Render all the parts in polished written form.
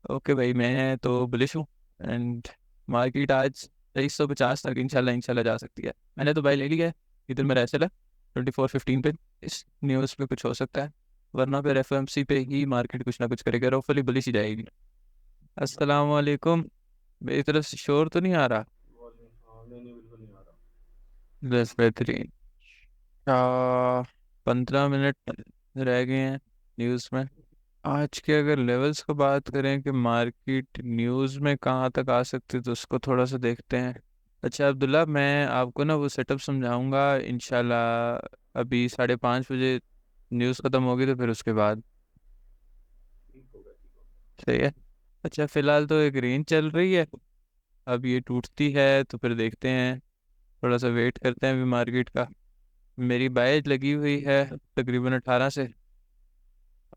Okay भाई, मैं तो बुलिश हूँ। एंड मार्केट आज 2350 तक इंशाल्लाह इंशाल्लाह जा सकती है। मैंने तो भाई ले लिया है। इधर मेरा ऐसा है 2415 पे। इस न्यूज़ पे कुछ हो सकता है, वरना फिर एफएमसी पे ही मार्केट कुछ ना कुछ करेगा। होपफुली बुलिश ही जाएगी। अस्सलाम वालेकुम। मेरी तरफ से शोर तो नहीं आ रहा? नहीं नहीं, बिल्कुल नहीं आ रहा। बस बेहतरीन। 15 मिनट रह गए हैं न्यूज़ में। आज के अगर लेवल्स को बात करें कि मार्केट न्यूज़ में कहाँ तक आ सकती है, तो उसको थोड़ा सा देखते हैं। अच्छा अब्दुल्ला, मैं आपको ना वो सेटअप समझाऊंगा इंशाल्लाह। अभी 5:30 बजे न्यूज़ ख़त्म होगी तो फिर उसके बाद। ठीक हो गया, ठीक हो गया। सही है। अच्छा, फ़िलहाल तो एक रेंज चल रही है। अब ये टूटती है तो फिर देखते हैं। थोड़ा सा वेट करते हैं अभी मार्केट का। मेरी बाय लगी हुई है तकरीबन 18 से।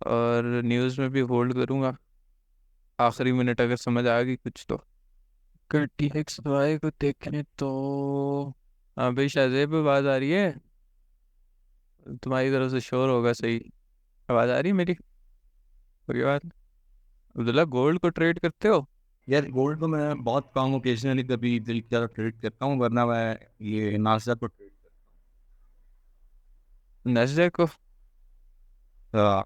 और न्यूज़ में भी होल्ड करूँगा। आखिरी मिनट अगर समझ आ गई कुछ तो। टीएक्स वाई को देखने तो। हाँ भाई, शाहजेब पे आवाज़ आ रही है। तुम्हारी तरफ से शोर होगा सही। आवाज़ आ रही है मेरी? कोई बात। अब्दुल्ला, गोल्ड को ट्रेड करते हो? यार गोल्ड तो मैं बहुत कम ओकेजनली कभी दिल की ज़्यादा ट्रेड करता हूँ, वरना मैं ये नास्डा को ट्रेड नस्डैक को? करता हूँ।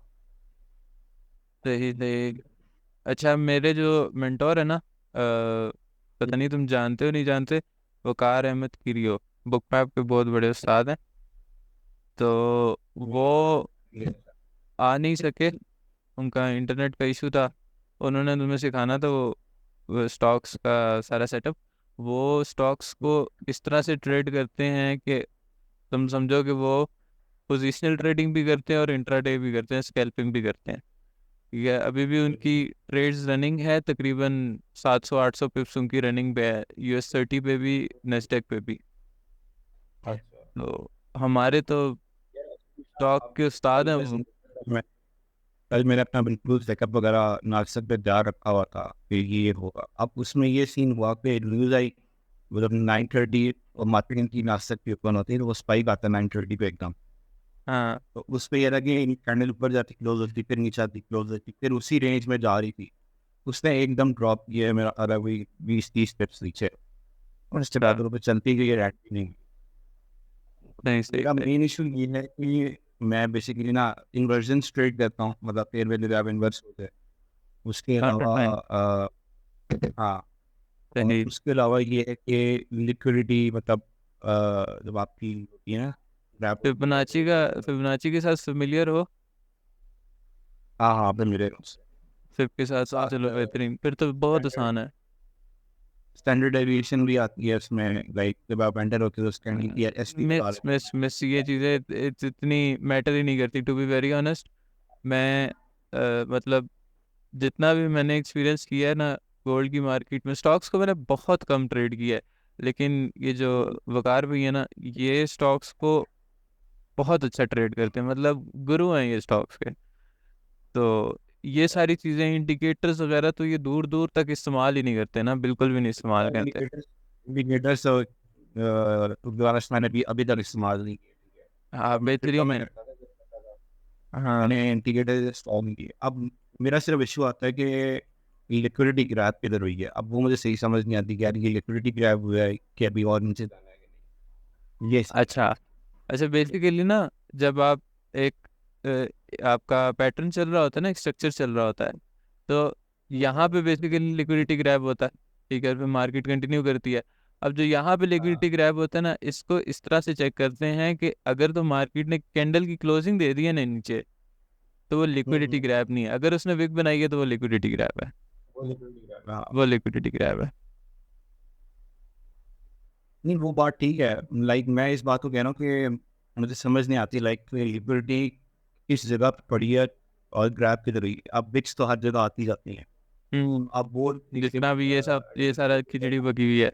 सही सही। अच्छा, मेरे जो मेंटोर है ना, पता नहीं तुम जानते हो नहीं जानते, वकार अहमद किरियो, बुक मैप के बहुत बड़े उस्ताद हैं। तो वो ये आ नहीं सके। उनका इंटरनेट का इशू था। उन्होंने तुम्हें सिखाना था वो स्टॉक्स का सारा सेटअप। वो स्टॉक्स को इस तरह से ट्रेड करते हैं कि तुम समझो कि वो पोजिशनल ट्रेडिंग भी करते हैं और इंट्राडे भी करते हैं, स्कैल्पिंग भी करते हैं। ठीक है, अभी भी उनकी ट्रेड्स रनिंग है। तकरीबन 700-800 पिप्स उनकी रनिंग पे है, US 30 पे भी, नेस्डेक पे भी। अच्छा। तो हमारे तो स्टॉक अब के उस्ताद कल हैं मैं वो। मैं कल मैंने अपना बिल्कुल सेटअप वगैरह नास्डक पे जा रखा हुआ था कि ये होगा। अब उसमें ये सीन हुआ कि न्यूज़ आई, मतलब 9:30 और मार्केटिंग की नास्डक पे ओपन होती है तो वो स्पाइक आता है 9:30 पे एकदम। हाँ। तो उस पे ये लगे कैंडल ऊपर जाती, क्लोज होती, फिर नीचे आती, क्लोज होती, फिर उसी रेंज में जा रही थी। उसने एकदम ड्रॉप किया है मेरा, अरे वही 20-30 स्टेप्स नीचे। और उसके अच्छा। बाद वो चलती गई है, रैट भी नहीं। नहीं, सही मेरा सही। मेन इशू ये है कि मैं बेसिकली ना इन्वर्जन ट्रेड करता हूँ, मतलब फेयर वैल्यू आप इन्वर्स होते हैं। उसके अलावा 100%। हाँ, और सही। उसके अलावा ये है कि लिक्विडिटी, मतलब जब आपकी होती है ना, ग्रैप होती है तो फिबोनाची के साथ फेमिलियर हो? हाँ हाँ, फिर मेरे फिब के साथ तो साथ चलो बेहतरीन, फिर तो बहुत आसान है। स्टैंडर्ड डेविएशन भी आती है इसमें, लाइक जब आप एंटर होते हो तो स्टैंडिंग या एस टी निकाल। मिस मिस मिस ये चीज़ें इतनी मैटर ही नहीं करती, टू बी वेरी ऑनेस्ट। मैं मतलब जितना भी मैंने एक्सपीरियंस किया है ना गोल्ड की मार्केट में, स्टॉक्स को मैंने बहुत कम ट्रेड किया है। लेकिन ये जो वकार भी है ना, ये स्टॉक्स को बहुत अच्छा ट्रेड करते हैं, मतलब गुरु हैं ये स्टॉक्स के। तो ये सारी चीज़ें, इंडिकेटर्स वगैरह, तो ये दूर दूर तक इस्तेमाल ही नहीं करते ना, बिल्कुल भी नहीं इस्तेमाल करते। इंडिकेटर्स इंडिकेटर्स दोबारा मैंने भी अभी तक इस्तेमाल नहीं किया। हाँ, अब मैं ट्रिप बेहतरीन में है। करता था जब करता था, हाँ। मैंने इंडिकेटर इंस्टॉल नहीं किए। अब मेरा सिर्फ इशू आता है कि लिक्विडिटी ग्रैब किधर हुई है। अब वो मुझे सही समझ नहीं आती कि यार ये लिक्विडिटी ग्रैब हुआ है कि अभी और नीचे जाना है कि नहीं, ये सीन अच्छा। अच्छा, बेसिकली ना, जब आप एक आपका पैटर्न चल रहा होता है ना, एक स्ट्रक्चर चल रहा होता है, तो यहाँ पे बेसिकली लिक्विडिटी ग्रैब होता है। ठीक है, फिर मार्केट कंटिन्यू करती है। अब जो यहाँ पे है। लिक्विडिटी ग्रैब होता है ना, इसको इस तरह से चेक करते हैं कि अगर तो मार्केट ने कैंडल की क्लोजिंग दे दी है ना नीचे, तो वो लिक्विडिटी हम्म। ग्रैब नहीं है। अगर उसने विक बनाई है तो वो लिक्विडिटी ग्रैब है। वो लिक्विडिटी ग्रैब, हाँ। वो लिक्विडिटी ग्रैब है। नहीं, वो बात ठीक है। लाइक मैं इस बात को कह रहा हूँ कि मुझे समझ नहीं आती, लाइक लिक्विडिटी किस जगह पे पड़ी है और ग्रैब किधर हुई। अब बिट्स तो हर जगह आती जाती हैं। हम्म। अब वो जितना भी ये सारा खिचड़ी पकी हुई है।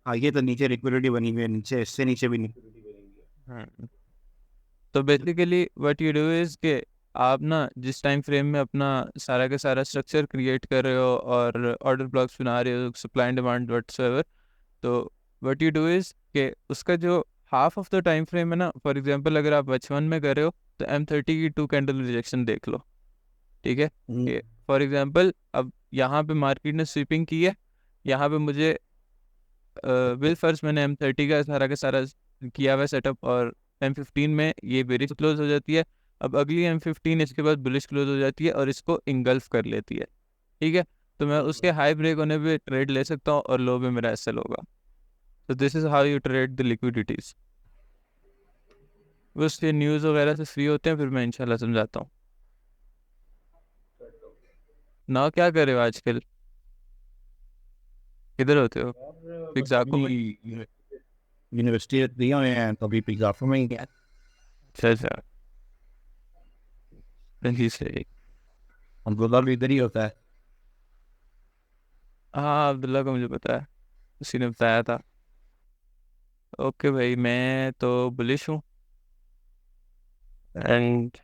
हाँ, ये तो नीचे लिक्विडिटी बनी हुई है, नीचे इससे नीचे भी लिक्विडिटी बनी हुई है। हाँ। तो basically what you do is के आप ना जिस टाइम फ्रेम में अपना सारा का सारा स्ट्रक्चर क्रिएट कर रहे हो और ऑर्डर ब्लॉक्स बना रहे हो, सप्लाई एंड डिमांड व्हाटसोएवर, तो व्हाट यू डू इज के उसका जो half of the time frame है ना, फॉर एग्जांपल अगर आप H1 में कर रहे हो, तो M30 की 2 कैंडल रिजेक्शन देख लो। ठीक है। फॉर एग्जांपल अब यहाँ पे मार्केट ने स्वीपिंग की है, यहाँ पे मुझे बिल फर्स्ट मैंने M30 का सारा किया हुआ है सेटअप, और M15 में ये बेरिश क्लोज हो जाती है। अब अगली M15 इसके बाद बुलिश क्लोज हो जाती है और इसको इंगल्फ कर लेती है, ठीक है। तो मैं उसके हाई ब्रेक होने पे ट्रेड ले सकता हूँ और लो पे मेरा एसएल होगा। तो this is how you trade the liquidities. बस ये न्यूज़ वगैरह से फ्री होते हैं फिर मैं इंशाल्लाह समझाता हूँ। ना क्या करे हो आजकल, किधर होते हो? पिज्जाको में? यूनिवर्सिटी दिया है तो अभी पिज्जा में ही है। अच्छा अच्छा, जी सही। हम लोग भी इधर ही होता है। हाँ अब्दुल्ला का मुझे पता है, उसी ने बताया था। ओके भाई, मैं तो बुलिश हूँ, एंड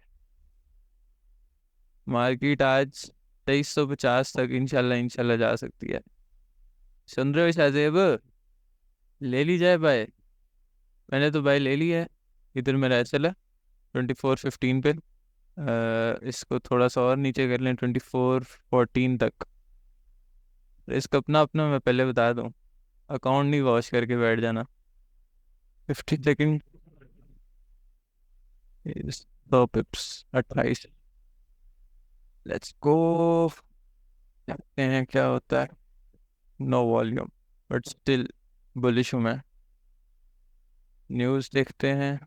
मार्केट आज 2350 तक इंशाल्लाह इंशाल्लाह जा सकती है। सुन रहे हो शाहजेब? ले ली जाए भाई, मैंने तो भाई ले ली है। इधर मेरा एसएल है 2415 पे। इसको थोड़ा सा और नीचे कर लें 2414 तक। रिस्क अपना अपना मैं पहले बता दूं, अकाउंट नहीं वॉश करके बैठ जाना। 50 सेकेंड, 100 पिप्स, 28। लेट्स गो, देखते हैं क्या होता है। No volume but still bullish हूँ मैं। न्यूज़ देखते हैं,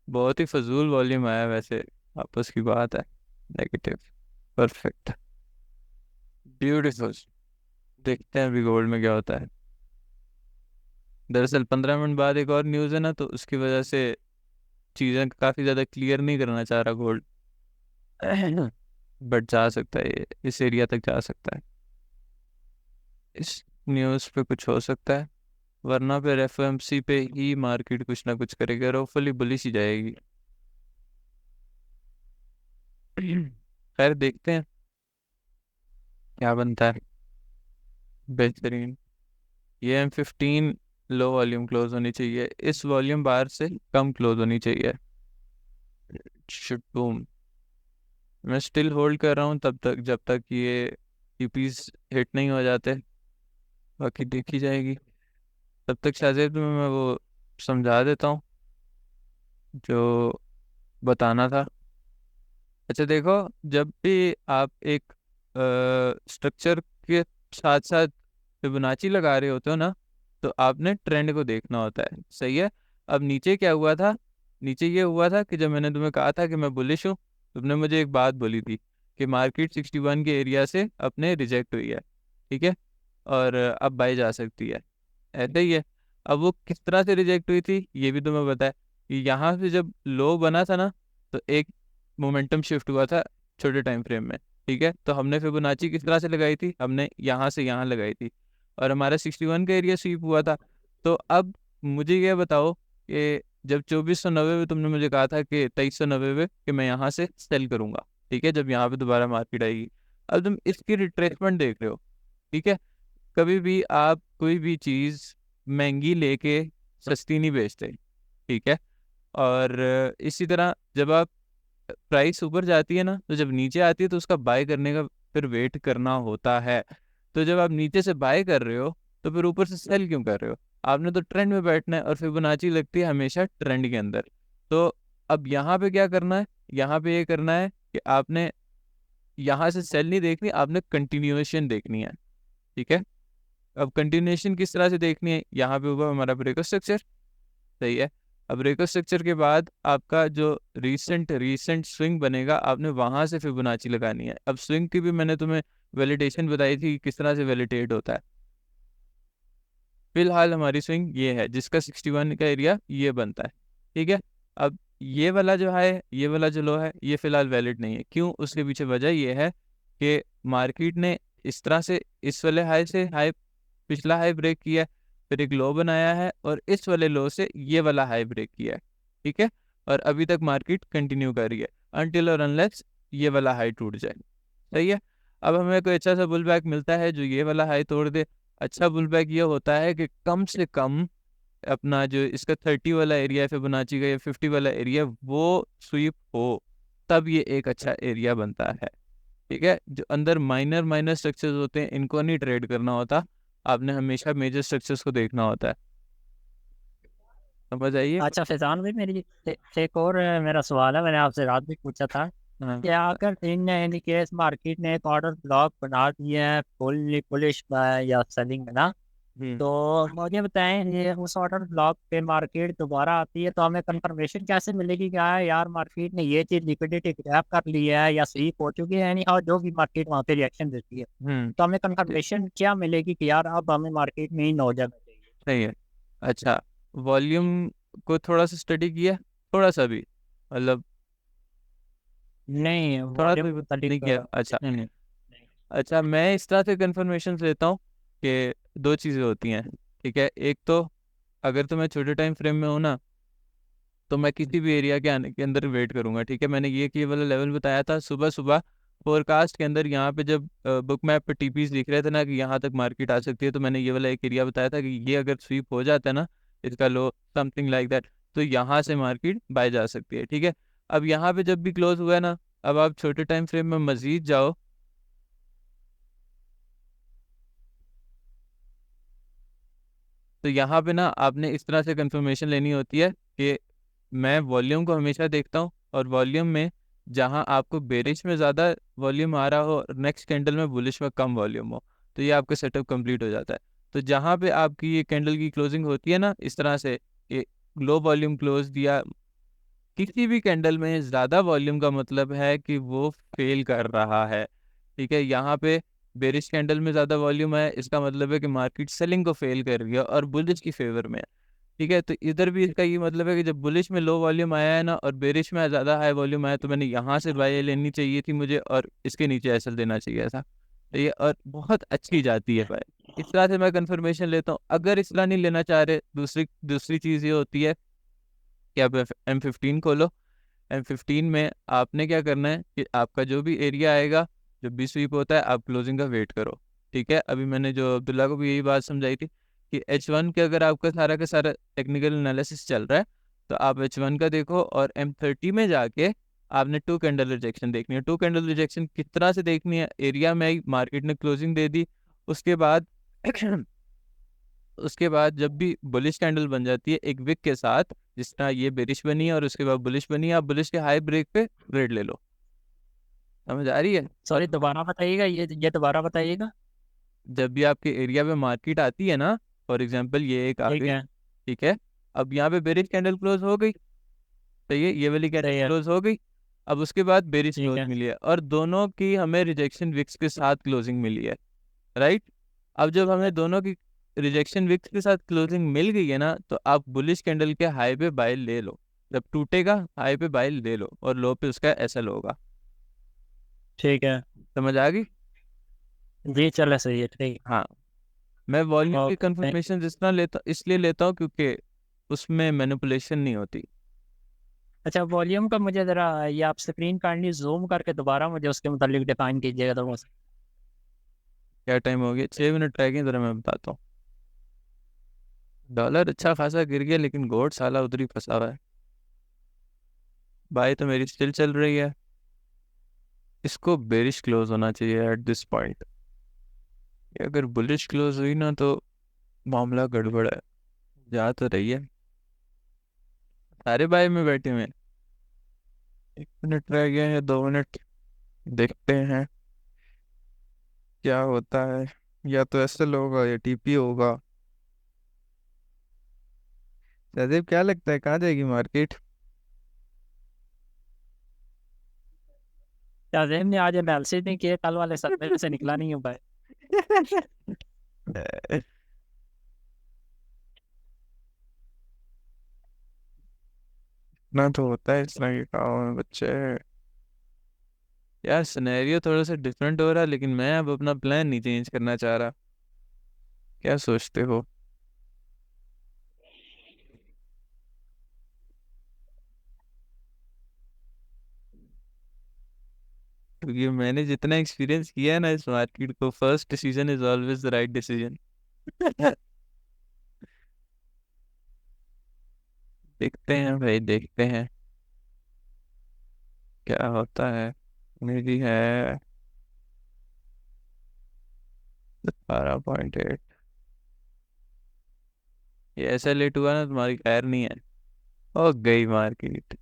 बहुत ही फजूल वॉल्यूम आया वैसे, आपस की बात है। Negative, perfect, beautiful. देखते हैं अभी गोल्ड में क्या होता है। दरअसल 15 मिनट बाद एक और न्यूज़ है ना, तो उसकी वजह से चीज़ें काफ़ी ज़्यादा क्लियर नहीं करना चाह रहा गोल्ड। बट जा सकता है ये, इस एरिया तक जा सकता है। इस न्यूज़ पे कुछ हो सकता है, वरना फिर एफओएमसी पे ही मार्केट कुछ ना कुछ करेगी और होपफुली बुलिश ही जाएगी। खैर देखते हैं क्या बनता है। बेहतरीन। ये M15 लो वॉल्यूम क्लोज होनी चाहिए, इस वॉल्यूम बार से कम क्लोज होनी चाहिए। Should boom. मैं स्टिल होल्ड कर रहा हूँ तब तक जब तक ये टीपीस हिट नहीं हो जाते, बाकी देखी जाएगी। तब तक शायद तुम्हें मैं वो समझा देता हूँ जो बताना था। अच्छा देखो, जब भी आप एक स्ट्रक्चर के साथ साथ फिबोनाची लगा रहे होते हो ना, तो आपने ट्रेंड को देखना होता है, सही है। अब नीचे क्या हुआ था, नीचे ये हुआ था कि जब मैंने तुम्हें कहा था कि मैं बुलिश हूँ, तुमने मुझे एक बात बोली थी कि मार्केट 61 के एरिया से अपने रिजेक्ट हुई है, ठीक है, और अब बाई जा सकती है, ऐसा ही है। अब वो किस तरह से रिजेक्ट हुई थी ये भी तुम्हें पता है, कि यहाँ से जब लो बना था ना, तो एक मोमेंटम शिफ्ट हुआ था छोटे टाइम फ्रेम में, ठीक है। तो हमने फिबोनाची किस तरह से लगाई थी, हमने यहाँ से यहाँ लगाई थी, और हमारा 61 का एरिया स्वीप हुआ था। तो अब मुझे ये बताओ कि जब 2490 में तुमने मुझे कहा था कि 2390 में कि मैं यहाँ से सेल करूंगा, ठीक है, जब यहाँ पे दोबारा मार्केट आएगी। अब तुम इसकी रिट्रेसमेंट देख रहे हो, ठीक है। कभी भी आप कोई भी चीज़ महंगी लेके सस्ती नहीं बेचते, ठीक है। और इसी तरह जब आप प्राइस ऊपर जाती है ना, तो जब नीचे आती है तो उसका बाय करने का फिर वेट करना होता है। तो जब आप नीचे से बाय कर रहे हो तो फिर ऊपर से सेल क्यों कर रहे हो? आपने तो ट्रेंड में बैठना है, और फिबोनाची लगती है हमेशा ट्रेंड के अंदर। तो अब यहाँ पे क्या करना है, यहाँ पे ये करना है कि आपने यहाँ से सेल नहीं देखनी, आपने कंटिन्यूएशन देखनी है, ठीक है। अब कंटिन्यूएशन किस तरह से देखनी है, यहाँ पे हुआ हमारा ब्रेक स्ट्रक्चर, सही है। अब ब्रेक स्ट्रक्चर के बाद आपका जो रीसेंट रीसेंट स्विंग बनेगा, आपने वहां से फिबोनाची लगानी है। अब स्विंग की भी मैंने तुम्हें वैलिडेशन बताई थी कि किस तरह से वैलिडेट होता है। फिलहाल हमारी स्विंग ये है जिसका 61 का एरिया ये बनता है, ठीक है। अब ये वाला जो है, ये वाला जो लो है, ये फिलहाल वैलिड नहीं है। क्यों? उसके पीछे वजह ये है कि मार्केट ने इस तरह से इस वाले हाई से हाई, पिछला हाई ब्रेक किया है, फिर एक लो बनाया है, और इस वाले लो से ये वाला हाई ब्रेक किया है, ठीक है। और अभी तक मार्केट कंटिन्यू कर रही है अनटिल और अनलेस ये वाला हाई टूट जाए, सही है। अब हमें कोई अच्छा सा बुल बैक मिलता है जो ये वाला हाई तोड़ दे। अच्छा बुल बैक ये होता है कि कम से कम अपना जो इसका 30 वाला एरिया है फिबोनाची का, या 50 वाला एरिया, वो स्वीप हो, तब ये एक अच्छा एरिया बनता है। ठीक है, जो अंदर माइनर माइनर स्ट्रक्चर्स होते हैं इनको नहीं ट्रेड करना होता, आपने हमेशा मेजर स्ट्रक्चर्स को देखना होता है। समझ आइए। अच्छा फैजान भाई, मेरी एक और मेरा सवाल है, मैंने आपसे रात भी पूछा था। हाँ। क्या अगर इन केस मार्केट ने एक ऑर्डर ब्लॉक बना दिया है फुल बुलिश या सेलिंग में ना, हम्म। तो मुझे बताएं, ये उस ऑर्डर ब्लॉक पे मार्केट दोबारा आती है तो हमें कंफर्मेशन कैसे मिलेगी क्या है यार मार्केट ने ये चीज लिक्विडिटी ग्रैब कर ली है या सही हो चुकी है नहीं, और जो भी मार्केट वहाँ पे रिएक्शन देती है हम्म। तो हमें कंफर्मेशन क्या मिलेगी कि यार अब हमें मार्केट में ही हो जाना चाहिए। सही है। अच्छा, वॉल्यूम को थोड़ा सा स्टडी किया, थोड़ा सा भी, मतलब नहीं, थोड़ा सा वॉल्यूम भी नहीं मुतालिक किया? अच्छा। नहीं। अच्छा, मैं इस तरह से कंफर्मेशन लेता हूँ कि दो चीज़ें होती हैं। ठीक है, एक तो अगर तो मैं छोटे टाइम फ्रेम में हूँ ना, तो मैं किसी भी एरिया के आने के अंदर वेट करूंगा। ठीक है, मैंने ये वाला लेवल बताया था सुबह सुबह फोरकास्ट के अंदर, यहाँ पे जब बुक मैप पे टीपीज लिख रहे थे ना कि यहाँ तक मार्केट आ सकती है, तो मैंने ये वाला एक एरिया बताया था कि ये अगर स्वीप हो जाता है ना, इसका लो समथिंग लाइक दैट, तो यहाँ से मार्केट बाय जा सकती है। ठीक है, अब यहाँ पे जब भी क्लोज हुआ है ना, अब आप छोटे टाइम फ्रेम में मजीद जाओ, तो यहाँ पे ना आपने इस तरह से कंफर्मेशन लेनी होती है कि मैं वॉल्यूम को हमेशा देखता हूँ, और वॉल्यूम में जहाँ आपको बेरिश में ज़्यादा वॉल्यूम आ रहा हो और नेक्स्ट कैंडल में बुलिश में कम वॉल्यूम हो, तो ये आपका सेटअप कंप्लीट हो जाता है। तो जहाँ पे आपकी ये कैंडल की क्लोजिंग होती है ना इस तरह से कि लो वॉल्यूम क्लोज दिया, किसी भी कैंडल में ज़्यादा वॉल्यूम का मतलब है कि वो फेल कर रहा है। ठीक है, यहाँ पे बेरिश कैंडल में ज़्यादा वॉल्यूम है, इसका मतलब है कि मार्केट सेलिंग को फेल कर रही है और बुलिश की फेवर में है। ठीक है, तो इधर भी इसका ये मतलब है कि जब बुलिश में लो वॉल्यूम आया है ना और बेरिश में ज़्यादा हाई वॉल्यूम आया, तो मैंने यहाँ से बाय लेनी चाहिए थी मुझे, और इसके नीचे एसएल देना चाहिए था। तो ये और बहुत अच्छी जाती है बाय। इस तरह से मैं कंफर्मेशन लेता हूँ। अगर इस तरह नहीं लेना चाह रहे, दूसरी दूसरी चीज़ ये होती है कि आप M15 खोलो। M15 में आपने क्या करना है कि आपका जो भी एरिया आएगा, जब भी स्वीप होता है, आप क्लोजिंग का वेट करो। ठीक है, अभी मैंने जो अब्दुल्ला को भी यही बात समझाई थी कि H1 के अगर आपका सारा का सारा टेक्निकल एनालिसिस चल रहा है, तो आप H1 का देखो, और M30 में जाके आपने टू कैंडल रिजेक्शन देखनी है। टू कैंडल रिजेक्शन किस तरह से देखनी है? एरिया में ही मार्केट ने क्लोजिंग दे दी, उसके बाद उसके बाद जब भी बुलिश कैंडल बन जाती है एक विक के साथ, जिस तरह ये बेरिश बनी है और उसके बाद बुलिश बनी है, आप बुलिश के हाई ब्रेक पे ट्रेड ले लो। समझ आ रही है? सॉरी, दोबारा बताइएगा, ये दोबारा बताइएगा। जब भी आपके एरिया में मार्केट आती है ना, फॉर एग्जांपल ये एक आ ठीक गई। है। ठीक है, अब यहाँ पे बेरिश कैंडल क्लोज हो गई, तो ये वाली कैंडल सही है। क्लोज हो गई। अब उसके बाद बेरिश ठीक क्लोज है। मिली है और दोनों की हमें रिजेक्शन विक्स के साथ क्लोजिंग मिली है। राइट, अब जब हमें दोनों की रिजेक्शन विक्स के साथ क्लोजिंग मिल गई है ना, तो आप बुलिश कैंडल के हाई पे बाय ले लो। जब टूटेगा हाई पे बाय ले लो, और लो पे उसका एसएल होगा। ठीक है। समझ आ गई? जी चले, सही है, ठीक। हाँ, मैं वॉल्यूम की ओके। कंफर्मेशन जिस तरह लेता इसलिए लेता हूँ क्योंकि उसमें मैनिपुलेशन नहीं होती। अच्छा, वॉल्यूम का मुझे ज़रा ये आप स्क्रीन काइंडली जूम करके दोबारा मुझे उसके मुतालिक डिफाइन कीजिएगा तो क्या टाइम हो गया? 6 मिनट रह गए, जरा मैं बताता हूँ। डॉलर अच्छा खासा गिर गया, लेकिन गोल्ड साला उधर ही फंसा हुआ है। बाय तो मेरी स्टिल चल रही है। इसको बेरिश क्लोज होना चाहिए एट दिस पॉइंट। अगर बुलिश क्लोज हुई ना, तो मामला गड़बड़ है। जा तो रही है, सारे बाय में बैठे हुए हैं। 1 मिनट रह गया है, 2 मिनट, देखते हैं क्या होता है। या तो एसएल होगा या टीपी होगा। सहदेव, क्या लगता है कहाँ जाएगी मार्केट? क्या जेम ने आज एनालिसिस नहीं किया कल वाले सदमे से निकला नहीं हो पाए। ना तो होता है इस तरह के काम में बच्चे। यार सिनेरियो थोड़ा सा डिफरेंट हो रहा है, लेकिन मैं अब अपना प्लान नहीं चेंज करना चाह रहा। क्या सोचते हो? क्योंकि मैंने जितना एक्सपीरियंस किया है ना इस मार्केट को, first decision is always the right decision. देखते हैं भाई, देखते हैं क्या होता है। मेरी है 12.8। ये ऐसा लेट हुआ ना, तुम्हारी खैर नहीं है। ओ गई मार्केट,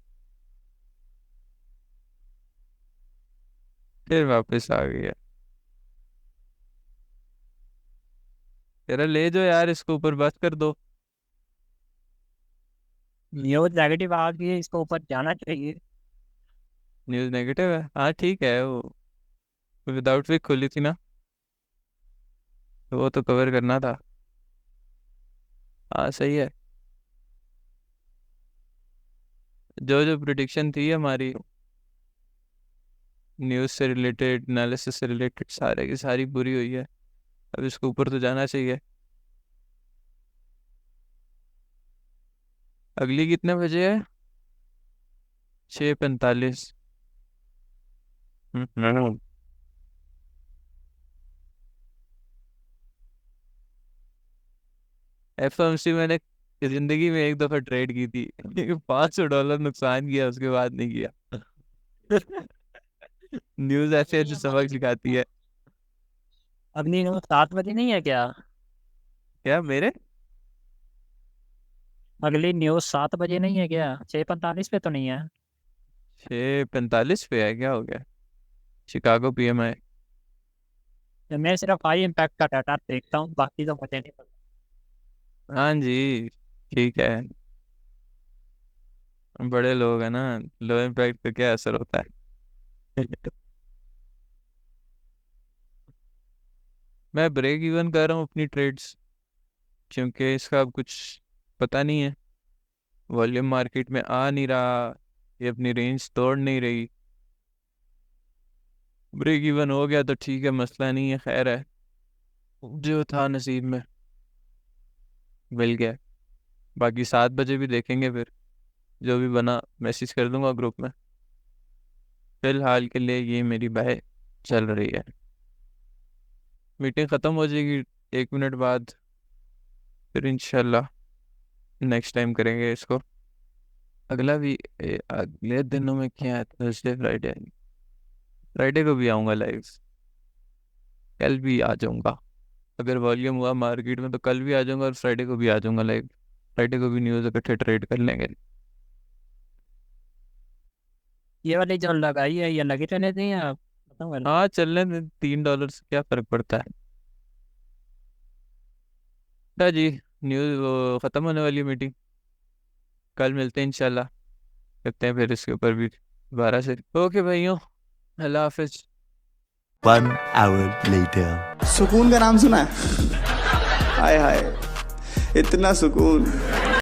फिर वापस आ गई है। तेरा ले जो यार, इसको ऊपर बस कर दो। न्यूज नेगेटिव आ गई है, इसको ऊपर जाना चाहिए। न्यूज़ नेगेटिव है, हाँ ठीक है। वो विदाउट विक खुली थी ना, तो वो तो कवर करना था। हाँ सही है। जो जो प्रिडिक्शन थी हमारी न्यूज़ से रिलेटेड, एनालिसिस से रिलेटेड, सारे की सारी बुरी हुई है। अब इसको ऊपर तो जाना चाहिए। अगली कितने बजे है? 6:45। एफएमसी मैंने जिंदगी में एक दफा ट्रेड की थी। $500 नुकसान किया, उसके बाद नहीं किया। न्यूज़ ऐसे ऐसे सबक सिखाती है। अगली न्यूज 7 बजे नहीं है क्या? क्या मेरे? अगली न्यूज 7 बजे नहीं है क्या? 6:45 पे तो नहीं है? 6:45 पे है, क्या हो गया? Chicago PMI. तो मैं सिर्फ हाई इम्पैक्ट का डाटा देखता हूँ, बाकी तो मुझे नहीं पता। हाँ जी, ठीक है। बड़े लोग हैं ना, लो इम्पैक्ट पे क्या असर होता है। मैं ब्रेक इवन कर रहा हूँ अपनी ट्रेड्स, क्योंकि इसका अब कुछ पता नहीं है। वॉल्यूम मार्केट में आ नहीं रहा, ये अपनी रेंज तोड़ नहीं रही। ब्रेक इवन हो गया तो ठीक है, मसला नहीं है, खैर है। जो था नसीब में मिल गया। बाकी 7 बजे भी देखेंगे, फिर जो भी बना मैसेज कर दूंगा ग्रुप में। फिलहाल के लिए ये मेरी बाय चल रही है। मीटिंग ख़त्म हो जाएगी 1 मिनट बाद, फिर इंशाल्लाह नेक्स्ट टाइम करेंगे इसको। अगला भी अगले दिनों में क्या है? Thursday Friday. फ्राइडे को भी आऊँगा लाइव, कल भी आ जाऊँगा। अगर वॉल्यूम हुआ मार्केट में तो कल भी आ जाऊँगा, और फ्राइडे को भी आ जाऊँगा लाइव। फ्राइडे को भी न्यूज़ इकट्ठे ट्रेड कर लेंगे। ये वाली जो लगाई है, ये लगी रहने दें या खत्म कर दें? हाँ चलने में $3 से क्या फ़र्क पड़ता है। अच्छा जी, न्यूज़ वो ख़त्म होने वाली है मीटिंग। कल मिलते हैं इंशाल्लाह, करते हैं फिर इसके ऊपर भी दोबारा से। ओके भाइयों, अल्लाह हाफिज। 1 hour later. सुकून का नाम सुना है? हाय हाय, इतना सुकून।